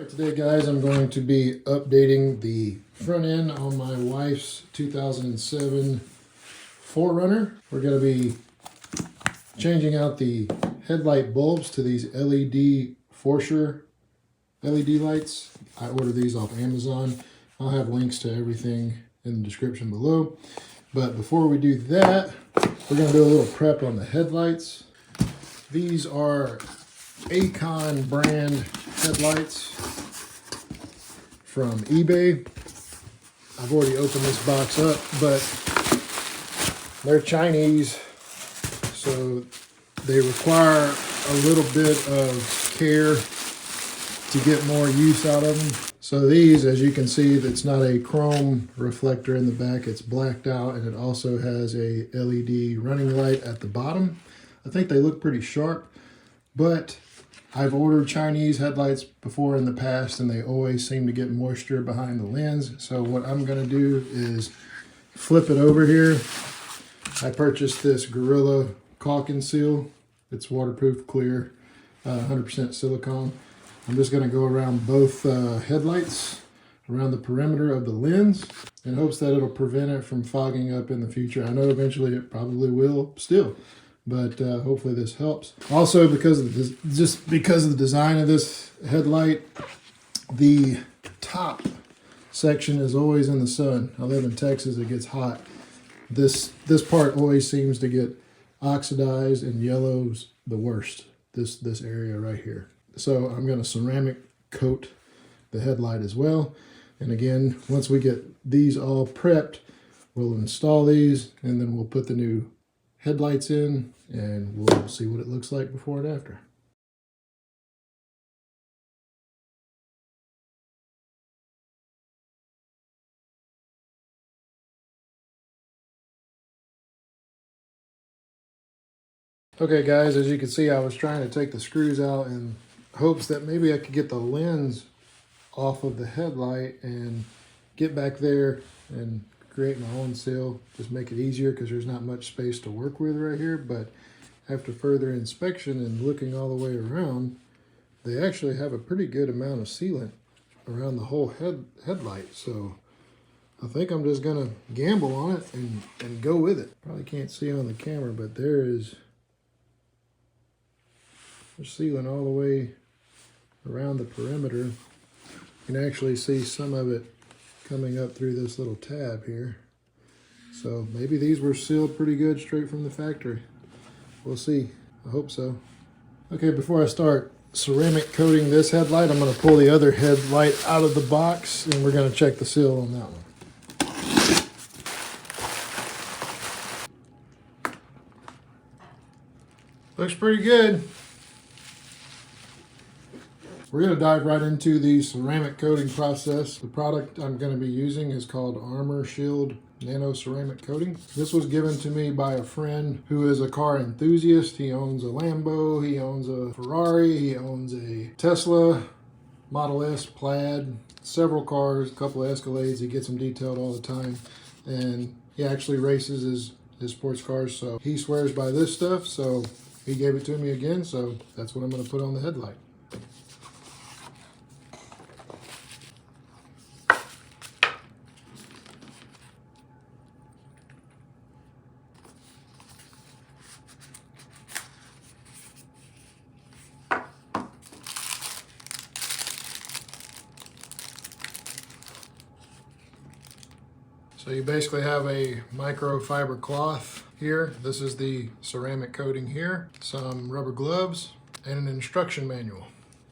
Alright, today guys I'm going to be updating the front end on my wife's 2007 4Runner. We're going to be changing out the headlight bulbs to these LED Forscher LED lights. I ordered these off Amazon. I'll have links to everything in the description below. But before we do that, we're going to do a little prep on the headlights. These are Acon brand headlights from eBay. I've already opened this box up, but they're Chinese, so they require a little bit of care to get more use out of them. So these, as you can see, it's not a chrome reflector in the back, it's blacked out, and it also has a LED running light at the bottom. I think they look pretty sharp, but I've ordered Chinese headlights before in the past and they always seem to get moisture behind the lens. So what I'm gonna do is flip it over here. I purchased this Gorilla caulk seal. It's waterproof, clear, 100% silicone. I'm just gonna go around both headlights, around the perimeter of the lens, in hopes that it'll prevent it from fogging up in the future. I know eventually it probably will still, but hopefully this helps. Also, because of the design of this headlight, the top section is always in the sun. I live in Texas, it gets hot. This part always seems to get oxidized and yellows the worst, this area right here. So I'm going to ceramic coat the headlight as well. And again, once we get these all prepped, we'll install these and then we'll put the new headlights in and we'll see what it looks like before and after. Okay guys, as you can see, I was trying to take the screws out in hopes that maybe I could get the lens off of the headlight and get back there and create my own seal, just make it easier because there's not much space to work with right here. But after further inspection and looking all the way around, they actually have a pretty good amount of sealant around the whole headlight. So I think I'm just gonna gamble on it and go with it. Probably can't see on the camera, but there's sealant all the way around the perimeter. You can actually see some of it coming up through this little tab here. So maybe these were sealed pretty good straight from the factory. We'll see. I hope so. Okay, before I start ceramic coating this headlight, I'm going to pull the other headlight out of the box and we're going to check the seal on that one. Looks pretty good. We're going to dive right into the ceramic coating process. The product I'm going to be using is called Armor Shield Nano Ceramic Coating. This was given to me by a friend who is a car enthusiast. He owns a Lambo, he owns a Ferrari, he owns a Tesla Model S Plaid, several cars, a couple of Escalades. He gets them detailed all the time, and he actually races his sports cars. So he swears by this stuff, so he gave it to me again, so that's what I'm going to put on the headlight. So you basically have a microfiber cloth here. This is the ceramic coating here, some rubber gloves, and an instruction manual.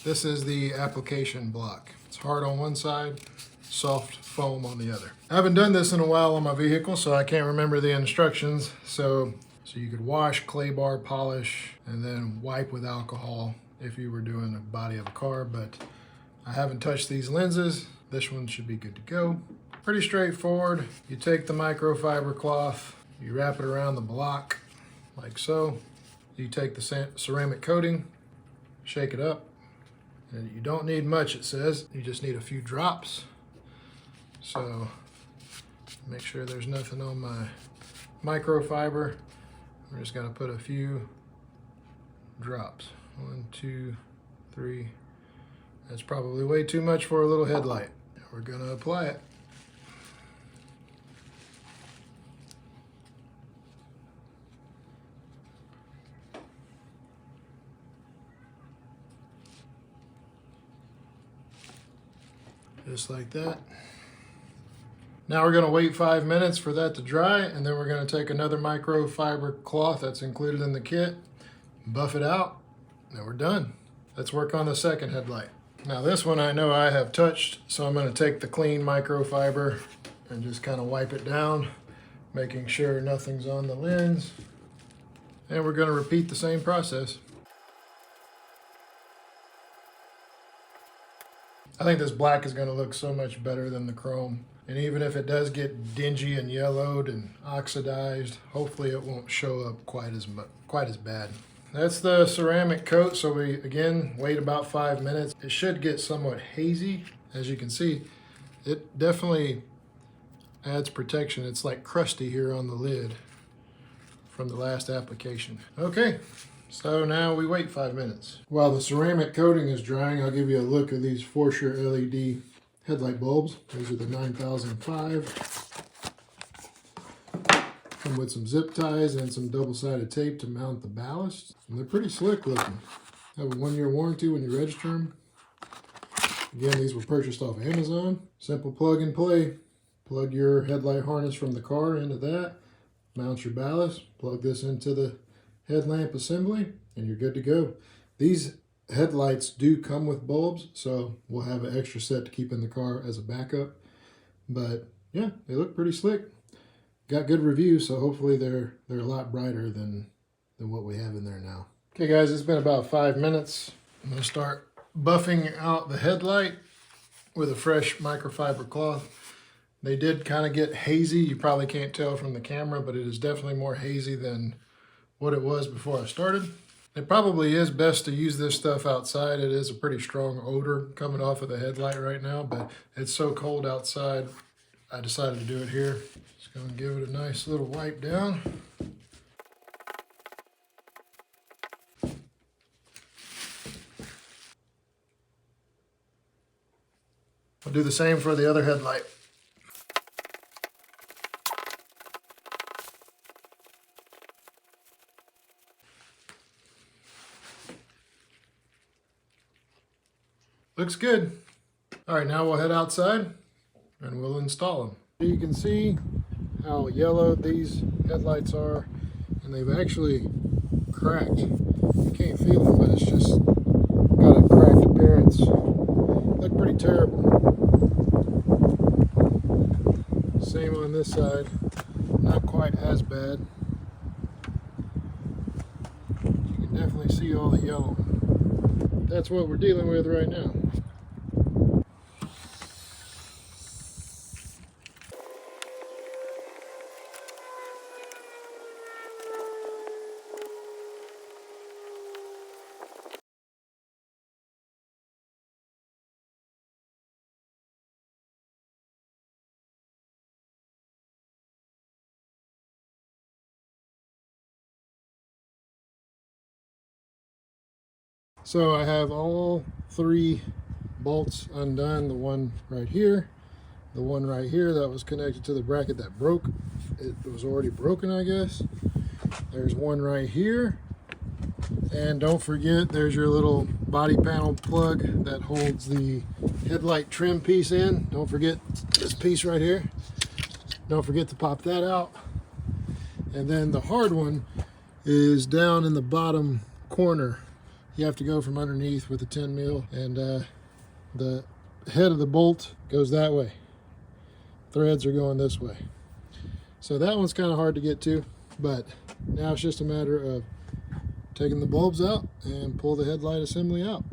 This is the application block. It's hard on one side, soft foam on the other. I haven't done this in a while on my vehicle, so I can't remember the instructions. So you could wash, clay bar polish, and then wipe with alcohol if you were doing the body of a car, but I haven't touched these lenses. This one should be good to go. Pretty straightforward. You take the microfiber cloth, you wrap it around the block like so. You take the ceramic coating, shake it up, and you don't need much, it says. You just need a few drops. So make sure there's nothing on my microfiber. We're just gonna put a few drops. 1, 2, 3, That's probably way too much for a little headlight. We're gonna apply it. Just like that. Now we're gonna wait 5 minutes for that to dry, and then we're gonna take another microfiber cloth that's included in the kit, buff it out, and we're done. Let's work on the second headlight. Now this one I know I have touched, so I'm gonna take the clean microfiber and just kind of wipe it down, making sure nothing's on the lens. And we're gonna repeat the same process. I think this black is gonna look so much better than the chrome. And even if it does get dingy and yellowed and oxidized, hopefully it won't show up quite as bad. That's the ceramic coat, so we, again, wait about 5 minutes. It should get somewhat hazy. As you can see, it definitely adds protection. It's like crusty here on the lid from the last application. Okay, so now we wait 5 minutes. While the ceramic coating is drying, I'll give you a look at these Forscher LED headlight bulbs. These are the 9005. Come with some zip ties and some double-sided tape to mount the ballast. And they're pretty slick looking. Have a 1-year warranty when you register them. Again, these were purchased off Amazon. Simple plug and play. Plug your headlight harness from the car into that. Mount your ballast. Plug this into the headlamp assembly, and you're good to go. These headlights do come with bulbs, so we'll have an extra set to keep in the car as a backup. But yeah, they look pretty slick. Got good reviews, so hopefully they're a lot brighter than what we have in there now. Okay guys, it's been about 5 minutes. I'm gonna start buffing out the headlight with a fresh microfiber cloth. They did kind of get hazy. You probably can't tell from the camera, but it is definitely more hazy than what it was before I started. It probably is best to use this stuff outside. It is a pretty strong odor coming off of the headlight right now, but it's so cold outside, I decided to do it here. Just gonna give it a nice little wipe down. I'll do the same for the other headlight. Looks good. All right, now we'll head outside and we'll install them. You can see how yellow these headlights are, and they've actually cracked. You can't feel them, but it's just got a cracked appearance. Look pretty terrible. Same on this side, not quite as bad. You can definitely see all the yellow. That's what we're dealing with right now. So I have all 3 bolts undone. The one right here, the one right here that was connected to the bracket that broke. It was already broken, I guess. There's one right here. And don't forget, there's your little body panel plug that holds the headlight trim piece in. Don't forget this piece right here. Don't forget to pop that out. And then the hard one is down in the bottom corner. You have to go from underneath with a 10 mil, and the head of the bolt goes that way. Threads are going this way. So that one's kind of hard to get to, but now it's just a matter of taking the bulbs out and pull the headlight assembly out.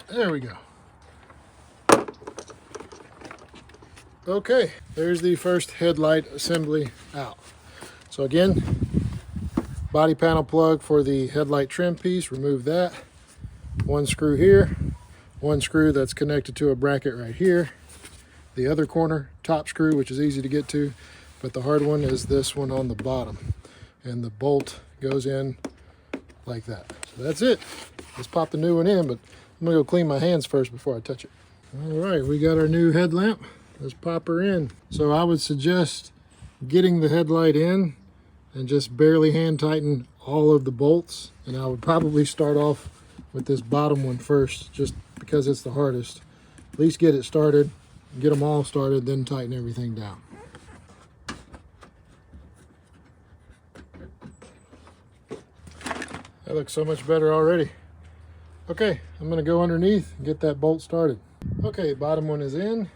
There we go. Okay, there's the first headlight assembly out. So again, body panel plug for the headlight trim piece, remove that. One screw here, one screw that's connected to a bracket right here. The other corner, top screw, which is easy to get to, but the hard one is this one on the bottom. And the bolt goes in like that. So that's it. Let's pop the new one in, but I'm gonna go clean my hands first before I touch it. All right, we got our new headlamp. Let's pop her in. So I would suggest getting the headlight in and just barely hand tighten all of the bolts. And I would probably start off with this bottom one first, just because it's the hardest. At least get it started, get them all started, then tighten everything down. That looks so much better already. Okay, I'm gonna go underneath and get that bolt started. Okay, bottom one is in.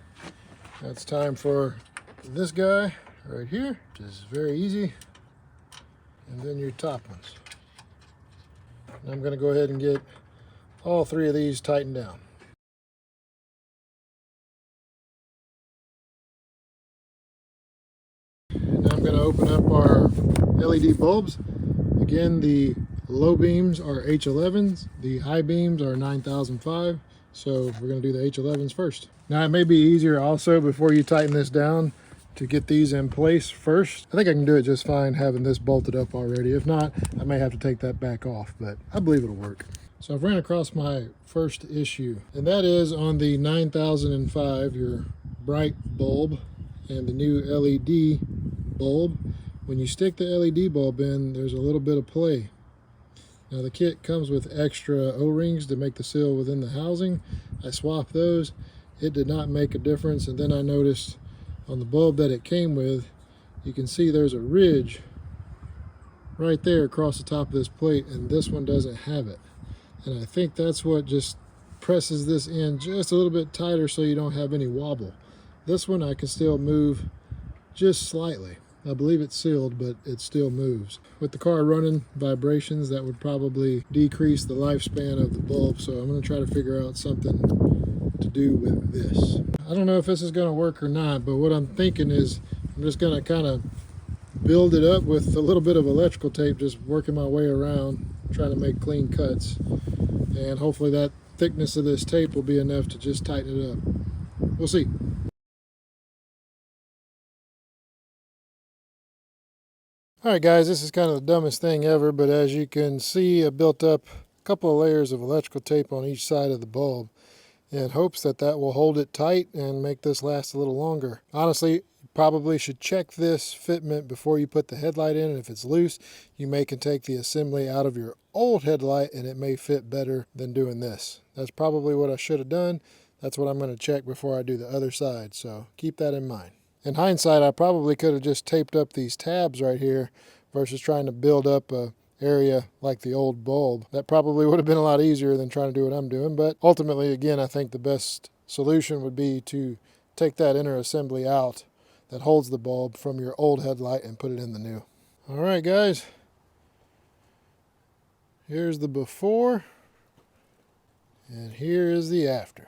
Now it's time for this guy right here, which is very easy. And then your top ones. And I'm gonna go ahead and get all three of these tightened down. And now I'm gonna open up our LED bulbs. Again, the low beams are H11s, the high beams are 9005. So we're gonna do the H11s first. Now it may be easier also before you tighten this down to get these in place first. I think I can do it just fine having this bolted up already. If not, I may have to take that back off, but I believe it'll work. So I've ran across my first issue, and that is on the 9005, your bright bulb and the new LED bulb. When you stick the LED bulb in, there's a little bit of play. Now the kit comes with extra O-rings to make the seal within the housing. I swapped those. It did not make a difference, and then I noticed on the bulb that it came with, you can see there's a ridge right there across the top of this plate, and this one doesn't have it. And I think that's what just presses this in just a little bit tighter so you don't have any wobble. This one I can still move just slightly. I believe it's sealed, but it still moves. With the car running vibrations, that would probably decrease the lifespan of the bulb, so I'm gonna try to figure out something to do with this. I don't know if this is gonna work or not, but what I'm thinking is I'm just gonna kind of build it up with a little bit of electrical tape, just working my way around, trying to make clean cuts. And hopefully that thickness of this tape will be enough to just tighten it up. We'll see. All right, guys, this is kind of the dumbest thing ever, but as you can see, I built up a couple of layers of electrical tape on each side of the bulb in hopes that that will hold it tight and make this last a little longer. Honestly, you probably should check this fitment before you put the headlight in, and if it's loose, you may can take the assembly out of your old headlight and it may fit better than doing this. That's probably what I should have done. That's what I'm going to check before I do the other side, so keep that in mind. In hindsight, I probably could have just taped up these tabs right here versus trying to build up a area like the old bulb. That probably would have been a lot easier than trying to do what I'm doing, but ultimately, again, I think the best solution would be to take that inner assembly out that holds the bulb from your old headlight and put it in the new. All right, guys, here's the before and here is the after.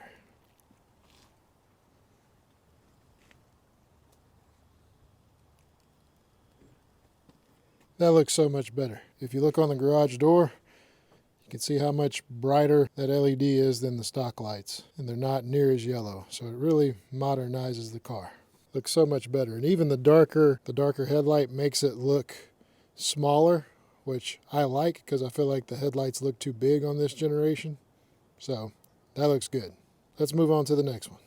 That looks so much better. If you look on the garage door, you can see how much brighter that LED is than the stock lights, and they're not near as yellow, so it really modernizes the car. Looks so much better, and even the darker headlight makes it look smaller, which I like because I feel like the headlights look too big on this generation. So that looks good. Let's move on to the next one.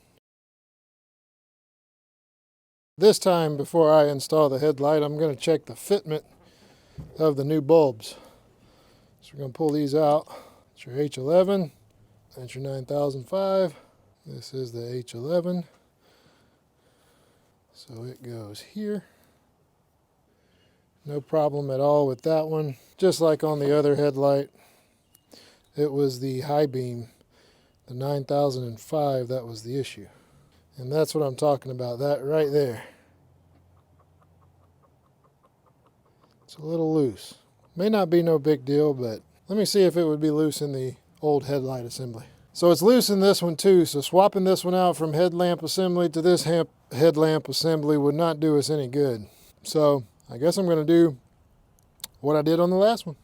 This time, before I install the headlight, I'm going to check the fitment of the new bulbs. So we're going to pull these out. It's your H11, that's your 9005. This is the H11. So it goes here. No problem at all with that one. Just like on the other headlight, it was the high beam, the 9005, that was the issue. And that's what I'm talking about, that right there. It's a little loose. May not be no big deal, but let me see if it would be loose in the old headlight assembly. So it's loose in this one too, so swapping this one out from headlamp assembly to this headlamp assembly would not do us any good. So I guess I'm going to do what I did on the last one.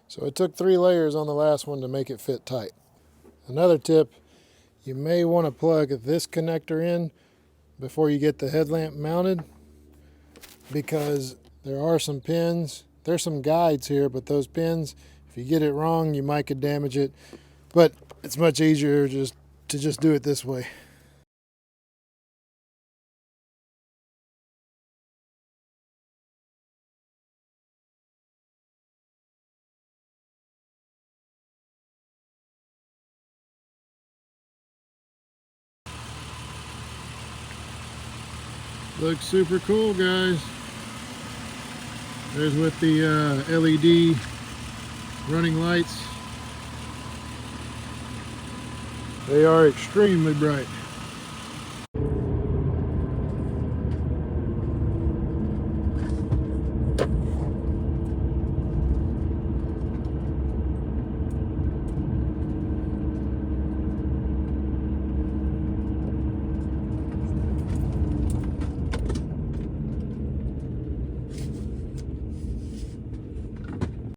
So it took 3 layers on the last one to make it fit tight. Another tip, you may want to plug this connector in before you get the headlamp mounted, because there are some pins, there's some guides here, but those pins, if If you get it wrong, you might could damage it, but it's much easier to just do it this way. Looks super cool, guys. There's with the LED running lights. They are extremely bright.